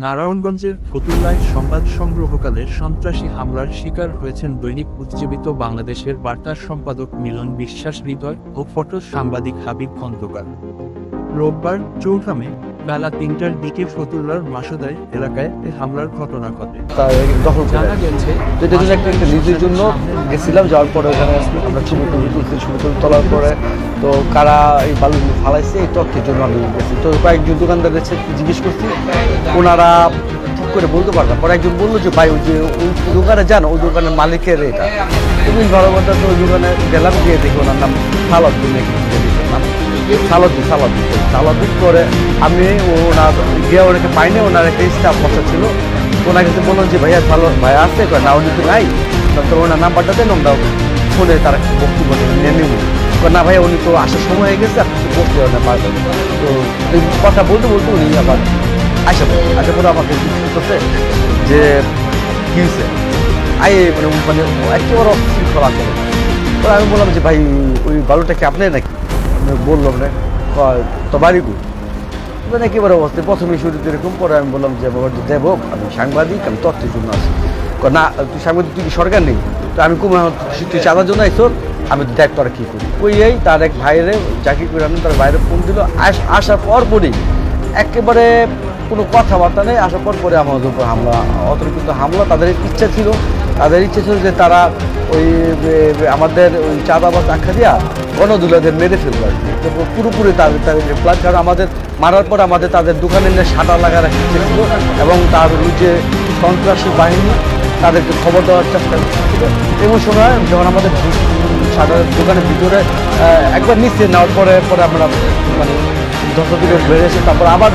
নারায়ণগঞ্জের ফতুল্লায় সংবাদ সংগ্রহকালে সন্ত্রাসী হামলার শিকার হয়েছেন দৈনিক উজ্জীবিত বাংলাদেশের বার্তার সম্পাদক মিলন বিশ্বাস হৃদয় ও ফটো সাংবাদিক হাবিব খন্দকার। রোববার 4 মে বেলা 3টার দিকে ফতুল্লার মাসুদাই এলাকায় এ হামলার ঘটনা ঘটে। জানা গেছে নিজের জন্য গেছিলাম, যাওয়ার পরে ওখানে আমরা ছবি তোলার পরে তো কারা এই বালুগুলো ফালাইছে এই তথ্যের জন্য আমি গেছি। তো কয়েকজন দোকানদারের জিজ্ঞেস করছি, ওনারা ঠিক করে বলতে পারতাম। পরে একজন বললো যে ভাই ওই যে ওই দোকানে যান, ওই দোকানের মালিকের এটা। তুমি ভালো কথা, তো ওই দোকানে গেলাম, গিয়ে দেখি ওনার নাম সালাউদ্দিন নাম সালাউদ্দিন করে আমি ওনার গিয়ে ওনাকে পাইনি। ওনার একটা স্টাফ বসা ছিল, ওনার কাছে বললাম যে ভাইয়া ভাইয়া আসছে, না উনি তো নাই, তো ওনার নাম্বারটা দেন, আমরা ফোনে তারা বক্তব্য নিয়ে নেব। না ভাইয়া উনি তো আসার সময় হয়ে গেছে, আপনি তো বসতে পারবেন। তো এই কথা বলতে বলতে উনি আবার আসার পরে আমাকে করছে যে কী হয়েছে মানে একেবারে অশৃঙ্খলা করে। পরে আমি বললাম যে ভাই ওই বালুটা কি আপনার নাকি? বললাম না তো বাড়ি কই মানে একেবারে অবস্থা প্রথমে শুরুতে এরকম। পরে আমি বললাম যে দেবো, আমি সাংবাদিক, আমি তথ্যের জন্য আছি। না তুই সাংবাদিক, তুই কি সরকার নেই? তো আমি তুই চাঁদার জন্য আইসো, আমি দেখ তোরা কী করি। ওই তার এক ভাইরে চাকরি করে আনলাম, তার বাইরে ফোন দিল। আসার পরই একেবারে কোনো কথাবার্তা নেই। আসার পরে আমাদের উপর হামলা, অতর্কিত হামলা। তাদের ইচ্ছা ছিল যে তারা ওই আমাদের ওই চাঁদাবাজ আখ্যা দিয়া গণদুলাদের মেরে ফেলবে আর কি। তো পুরোপুরি তাদের প্ল্যান, কারণ আমাদের মারার পর আমাদের তাদের দোকানে নিয়ে সাঁটার লাগার ইচ্ছে ছিল এবং তার ওই যে সন্ত্রাসী বাহিনী তাদেরকে খবর দেওয়ার চেষ্টা করছিল। এমন সময় যখন আমাদের সাঁটার দোকানের ভিতরে একবার নিচে নেওয়ার পরে আমরা মানে 10 দিকে বেড়ে এসে তারপর আবার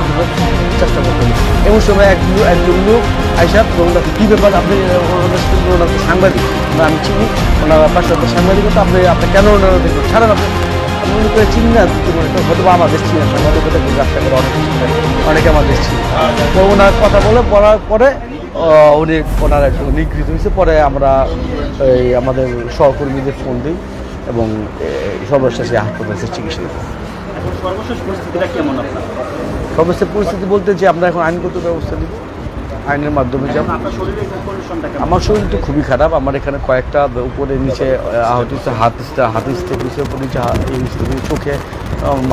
চেষ্টা করতে হবে। এমন সময় একজন লোক আইসা ওনাকে কী ব্যাপার, আপনি ওনার সাংবাদিক, আমি চিনি ওনার পাশে সাংবাদিকতা, আপনি কেন ওনারা দেখবেন ছাড়েন, আপনি মনে করে চিনি না, হয়তো আমাদের চিনি না, সাংবাদিকতা ব্যবসা করে অনেকে আমাদের চিনি। তো ওনার কথা বলার পরে উনি ওনার একটু নিগৃহীত হয়েছে। পরে আমরা আমাদের সহকর্মীদের ফোন দিই এবং সর্বশেষে হাসপাতালে চিকিৎসা দিই। সর্বশেষ পরিস্থিতি বলতে যে আমরা এখন আইনগত ব্যবস্থা নিই, আইনের মাধ্যমে যাব। আমার শরীর তো খুবই খারাপ, আমার এখানে কয়েকটা উপরে নিচে আহত হচ্ছে, হাতের স্টেপ হয়েছে, উপর নিচে চোখে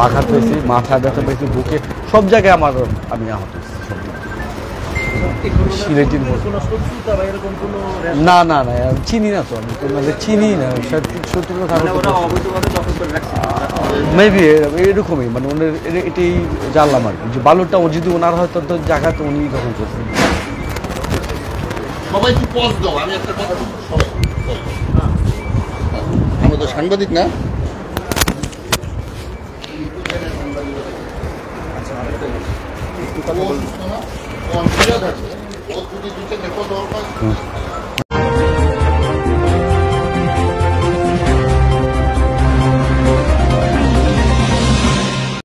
আঘাত পেয়েছি, মাথা ব্যথা পেয়েছি, বুকে, সব জায়গায় আমি আহত হচ্ছি। না না না চিনি না, তো আমি তোমাদের চিনি না, সত্যি কথা মেবি এরকমই, মানে ওনার এটাই জানলাম আর কি, যে বালুরটা যদি ওনার হয়তো জায়গা তো উনি দখল করছেন। আমরা তো সাংবাদিক না। আচ্ছা